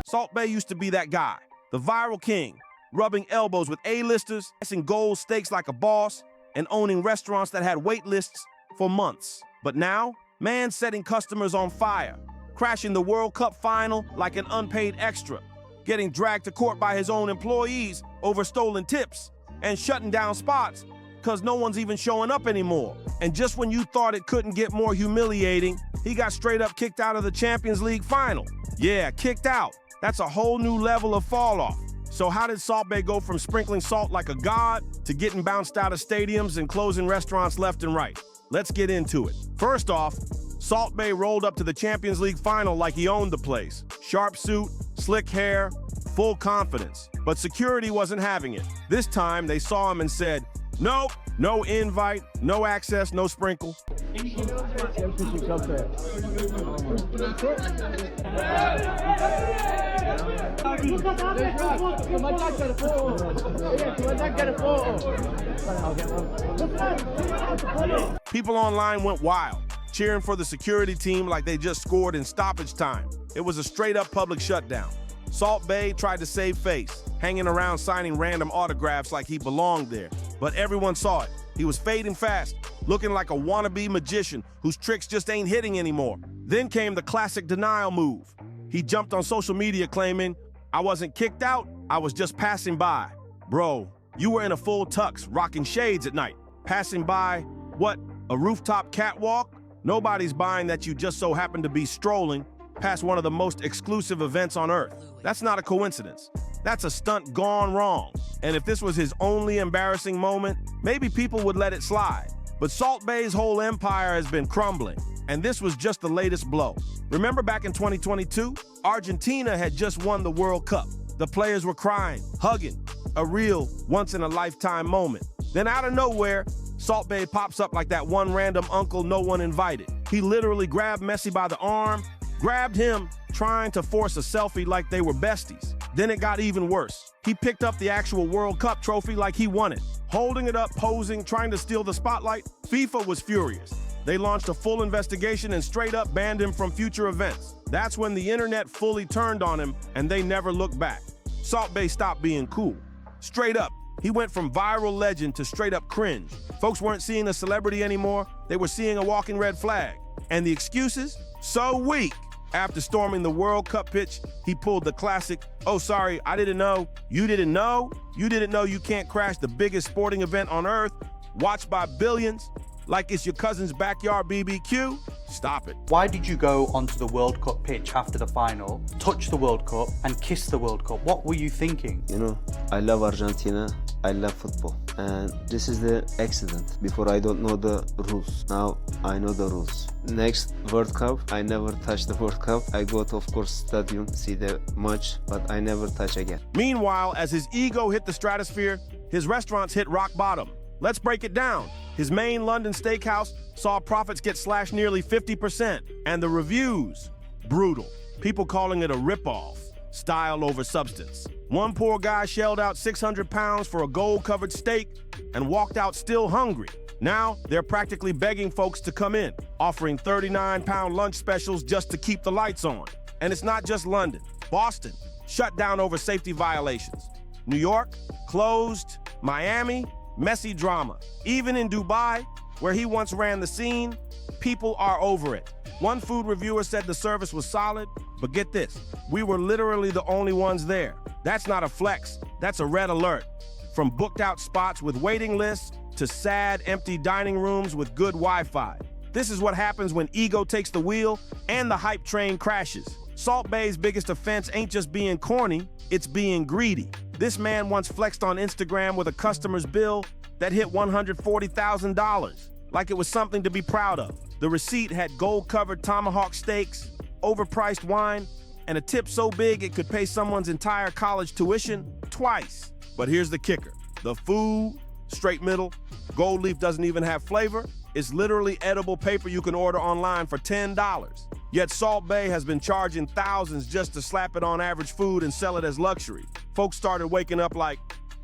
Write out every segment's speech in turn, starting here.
Salt Bae used to be that guy, the viral king, rubbing elbows with A-listers, pricing gold steaks like a boss, and owning restaurants that had wait lists for months. But now, man's setting customers on fire, crashing the World Cup final like an unpaid extra, getting dragged to court by his own employees over stolen tips, and shutting down spots because no one's even showing up anymore. And just when you thought it couldn't get more humiliating, he got straight up kicked out of the Champions League final. Yeah, kicked out. That's a whole new level of fall-off. So how did Salt Bae go from sprinkling salt like a god to getting bounced out of stadiums and closing restaurants left and right? Let's get into it. First off, Salt Bae rolled up to the Champions League final like he owned the place. Sharp suit, slick hair, full confidence. But security wasn't having it. This time, they saw him and said, nope, no invite, no access, no sprinkle. People online went wild, cheering for the security team like they just scored in stoppage time. It was a straight-up public shutdown. Salt Bae tried to save face, hanging around signing random autographs like he belonged there. But everyone saw it. He was fading fast, looking like a wannabe magician whose tricks just ain't hitting anymore. Then came the classic denial move. He jumped on social media claiming, I wasn't kicked out, I was just passing by. Bro, you were in a full tux, rocking shades at night. Passing by, what, a rooftop catwalk? Nobody's buying that you just so happened to be strolling past one of the most exclusive events on earth. That's not a coincidence. That's a stunt gone wrong. And if this was his only embarrassing moment, maybe people would let it slide. But Salt Bae's whole empire has been crumbling, and this was just the latest blow. Remember back in 2022? Argentina had just won the World Cup. The players were crying, hugging, a real once-in-a-lifetime moment. Then out of nowhere, Salt Bae pops up like that one random uncle no one invited. He literally grabbed Messi by the arm, grabbed him, trying to force a selfie like they were besties. Then it got even worse. He picked up the actual World Cup trophy like he won it, holding it up, posing, trying to steal the spotlight. FIFA was furious. They launched a full investigation and straight up banned him from future events. That's when the internet fully turned on him and they never looked back. Salt Bae stopped being cool. Straight up, he went from viral legend to straight up cringe. Folks weren't seeing a celebrity anymore, they were seeing a walking red flag. And the excuses? So weak. After storming the World Cup pitch, he pulled the classic, oh sorry, I didn't know. You didn't know? You didn't know you can't crash the biggest sporting event on earth, watched by billions, like it's your cousin's backyard BBQ? Stop it. Why did you go onto the World Cup pitch after the final, touch the World Cup, and kiss the World Cup? What were you thinking? You know, I love Argentina, I love football. And this is the accident. Before I don't know the rules. Now I know the rules. Next World Cup, I never touch the World Cup. I go to, of course, stadium, see the match, but I never touch again. Meanwhile, as his ego hit the stratosphere, his restaurants hit rock bottom. Let's break it down. His main London steakhouse saw profits get slashed nearly 50%. And the reviews, brutal. People calling it a ripoff, style over substance. One poor guy shelled out 600 pounds for a gold-covered steak and walked out still hungry. Now, they're practically begging folks to come in, offering 39-pound lunch specials just to keep the lights on. And it's not just London. Boston, shut down over safety violations. New York, closed. Miami, messy drama. Even in Dubai, where he once ran the scene, people are over it. One food reviewer said the service was solid, but get this, we were literally the only ones there. That's not a flex, that's a red alert. From booked out spots with waiting lists to sad, empty dining rooms with good Wi-Fi. This is what happens when ego takes the wheel and the hype train crashes. Salt Bae's biggest offense ain't just being corny, it's being greedy. This man once flexed on Instagram with a customer's bill that hit $140,000, like it was something to be proud of. The receipt had gold-covered tomahawk steaks, overpriced wine, and a tip so big it could pay someone's entire college tuition twice. But here's the kicker. The food, straight middle, gold leaf doesn't even have flavor. It's literally edible paper you can order online for $10. Yet Salt Bae has been charging thousands just to slap it on average food and sell it as luxury. Folks started waking up like,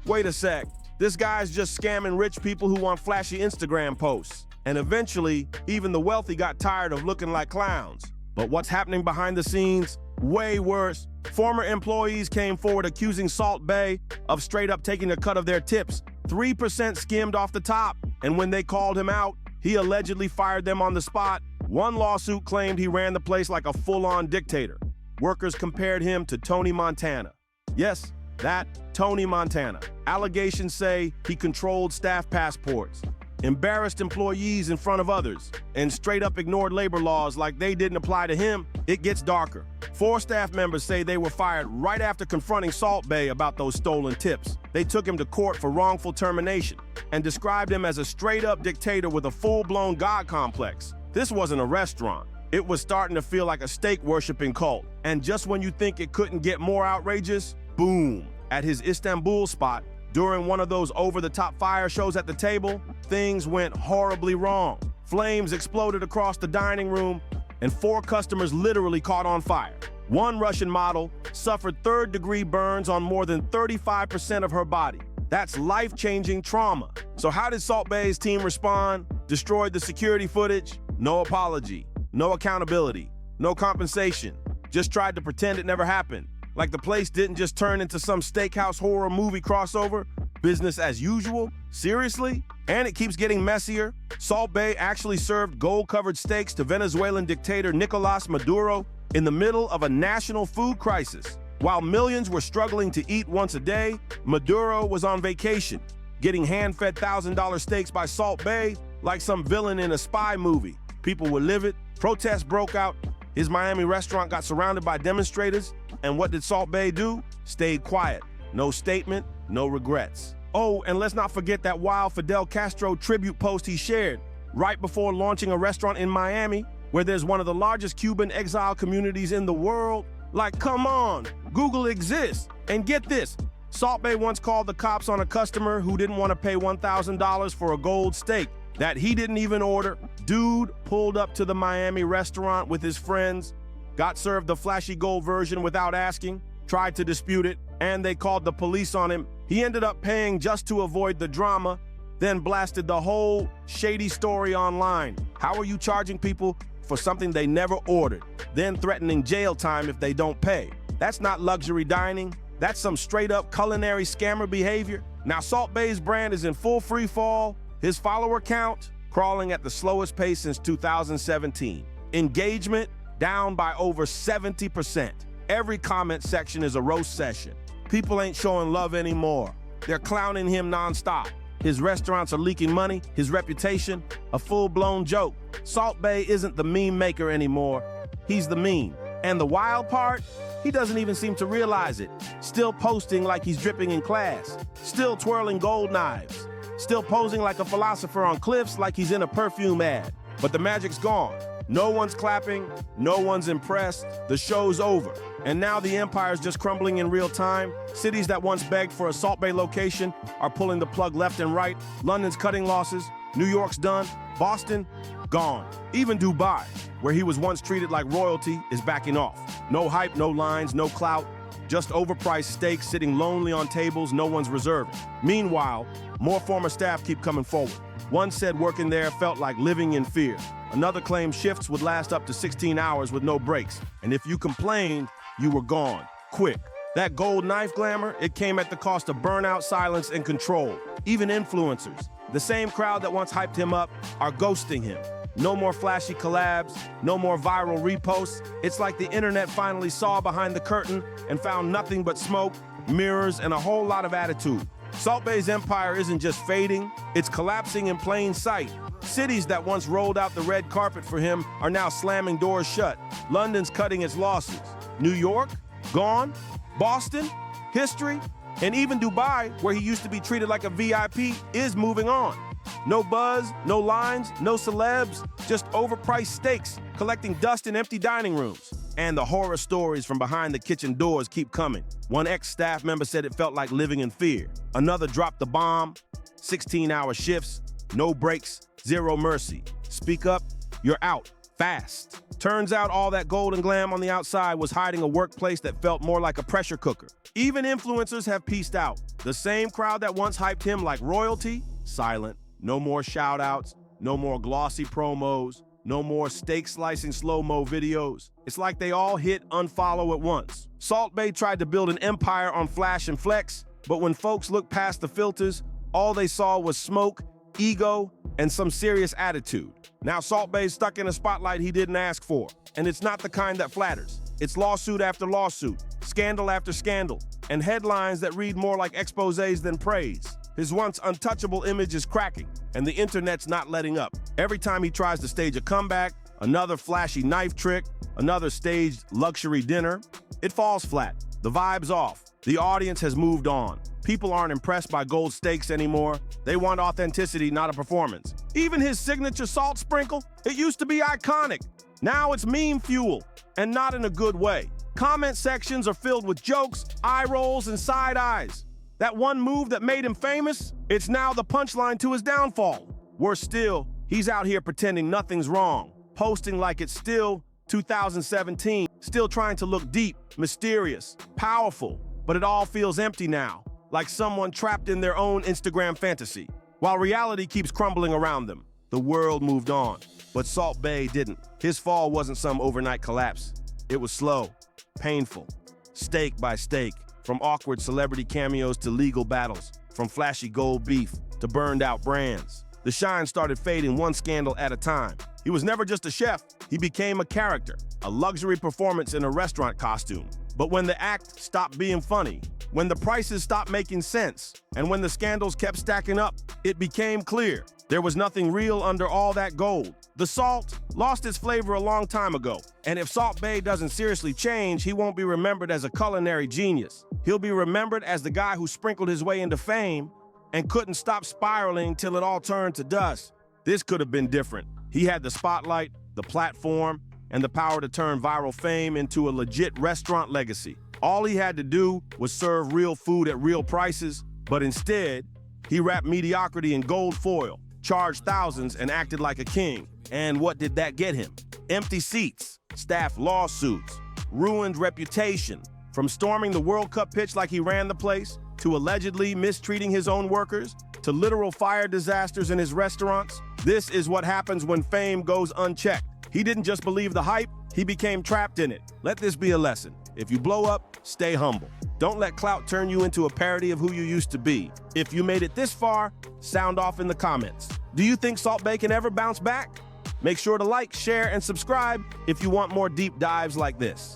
wait a sec, this guy's just scamming rich people who want flashy Instagram posts. And eventually, even the wealthy got tired of looking like clowns. But what's happening behind the scenes? Way worse. Former employees came forward accusing Salt Bae of straight up taking a cut of their tips, 3% skimmed off the top. And when they called him out, he allegedly fired them on the spot. One lawsuit claimed he ran the place like a full-on dictator. Workers compared him to Tony Montana. Yes, that Tony Montana. Allegations say he controlled staff passports, embarrassed employees in front of others, and straight up ignored labor laws like they didn't apply to him. It gets darker. 4 staff members say they were fired right after confronting Salt Bae about those stolen tips. They took him to court for wrongful termination and described him as a straight-up dictator with a full-blown God complex. This wasn't a restaurant. It was starting to feel like a steak-worshiping cult. And just when you think it couldn't get more outrageous, boom. At his Istanbul spot, during one of those over-the-top fire shows at the table, things went horribly wrong. Flames exploded across the dining room, and 4 customers literally caught on fire. One Russian model suffered third-degree burns on more than 35% of her body. That's life-changing trauma. So how did Salt Bae's team respond? Destroyed the security footage? No apology, no accountability, no compensation. Just tried to pretend it never happened. Like the place didn't just turn into some steakhouse horror movie crossover. Business as usual? Seriously? And it keeps getting messier. Salt Bae actually served gold-covered steaks to Venezuelan dictator Nicolas Maduro in the middle of a national food crisis. While millions were struggling to eat once a day, Maduro was on vacation, getting hand-fed $1,000 steaks by Salt Bae like some villain in a spy movie. People were livid, protests broke out, his Miami restaurant got surrounded by demonstrators, and what did Salt Bae do? Stayed quiet. No statement, no regrets. Oh, and let's not forget that wild Fidel Castro tribute post he shared right before launching a restaurant in Miami, where there's one of the largest Cuban exile communities in the world. Like, come on, Google exists. And get this, Salt Bae once called the cops on a customer who didn't want to pay $1,000 for a gold steak that he didn't even order. Dude pulled up to the Miami restaurant with his friends, got served the flashy gold version without asking, tried to dispute it, and they called the police on him. He ended up paying just to avoid the drama, then blasted the whole shady story online. How are you charging people for something they never ordered, then threatening jail time if they don't pay? That's not luxury dining. That's some straight-up culinary scammer behavior. Now, Salt Bae's brand is in full free fall. His follower count crawling at the slowest pace since 2017. Engagement down by over 70%. Every comment section is a roast session. People ain't showing love anymore. They're clowning him nonstop. His restaurants are leaking money, his reputation, a full-blown joke. Salt Bae isn't the meme maker anymore. He's the meme. And the wild part, he doesn't even seem to realize it. Still posting like he's dripping in class. Still twirling gold knives. Still posing like a philosopher on cliffs like he's in a perfume ad. But the magic's gone. No one's clapping, no one's impressed. The show's over. And now the empire's just crumbling in real time. Cities that once begged for a Salt Bae location are pulling the plug left and right. London's cutting losses. New York's done. Boston, gone. Even Dubai, where he was once treated like royalty, is backing off. No hype, no lines, no clout. Just overpriced steaks sitting lonely on tables no one's reserving. Meanwhile, more former staff keep coming forward. One said working there felt like living in fear. Another claimed shifts would last up to 16 hours with no breaks. And if you complained, you were gone, quick. That gold knife glamour, it came at the cost of burnout, silence, and control. Even influencers, the same crowd that once hyped him up, are ghosting him. No more flashy collabs, no more viral reposts. It's like the internet finally saw behind the curtain and found nothing but smoke, mirrors, and a whole lot of attitude. Salt Bae's empire isn't just fading, it's collapsing in plain sight. Cities that once rolled out the red carpet for him are now slamming doors shut. London's cutting its losses. New York, gone. Boston, history. And even Dubai, where he used to be treated like a VIP, is moving on. No buzz, no lines, no celebs, just overpriced steaks collecting dust in empty dining rooms. And the horror stories from behind the kitchen doors keep coming. One ex-staff member said it felt like living in fear. Another dropped the bomb, 16-hour shifts, no breaks, zero mercy. Speak up, you're out, fast. Turns out all that gold and glam on the outside was hiding a workplace that felt more like a pressure cooker. Even influencers have pieced out. The same crowd that once hyped him like royalty, silent. No more shout-outs, no more glossy promos, no more steak slicing slow-mo videos. It's like they all hit unfollow at once. Salt Bae tried to build an empire on flash and flex, but when folks looked past the filters, all they saw was smoke, ego, and some serious attitude. Now Salt Bae's stuck in a spotlight he didn't ask for, and it's not the kind that flatters. It's lawsuit after lawsuit, scandal after scandal, and headlines that read more like exposés than praise. His once untouchable image is cracking, and the internet's not letting up. Every time he tries to stage a comeback, another flashy knife trick, another staged luxury dinner, it falls flat. The vibe's off. The audience has moved on. People aren't impressed by gold steaks anymore. They want authenticity, not a performance. Even his signature salt sprinkle, it used to be iconic. Now it's meme fuel, and not in a good way. Comment sections are filled with jokes, eye rolls, and side eyes. That one move that made him famous, it's now the punchline to his downfall. Worse still, he's out here pretending nothing's wrong, posting like it's still 2017, still trying to look deep, mysterious, powerful, but it all feels empty now, like someone trapped in their own Instagram fantasy. While reality keeps crumbling around them, the world moved on, but Salt Bae didn't. His fall wasn't some overnight collapse. It was slow, painful, stake by stake. From awkward celebrity cameos to legal battles, from flashy gold beef to burned out brands. The shine started fading one scandal at a time. He was never just a chef, he became a character, a luxury performance in a restaurant costume. But when the act stopped being funny, when the prices stopped making sense, and when the scandals kept stacking up, it became clear there was nothing real under all that gold. The salt lost its flavor a long time ago, and if Salt Bae doesn't seriously change, he won't be remembered as a culinary genius. He'll be remembered as the guy who sprinkled his way into fame and couldn't stop spiraling till it all turned to dust. This could have been different. He had the spotlight, the platform, and the power to turn viral fame into a legit restaurant legacy. All he had to do was serve real food at real prices, but instead, he wrapped mediocrity in gold foil, charged thousands, and acted like a king. And what did that get him? Empty seats, staff lawsuits, ruined reputation. From storming the World Cup pitch like he ran the place, to allegedly mistreating his own workers, to literal fire disasters in his restaurants. This is what happens when fame goes unchecked. He didn't just believe the hype, he became trapped in it. Let this be a lesson. If you blow up, stay humble. Don't let clout turn you into a parody of who you used to be. If you made it this far, sound off in the comments. Do you think Salt Bae can ever bounce back? Make sure to like, share, and subscribe if you want more deep dives like this.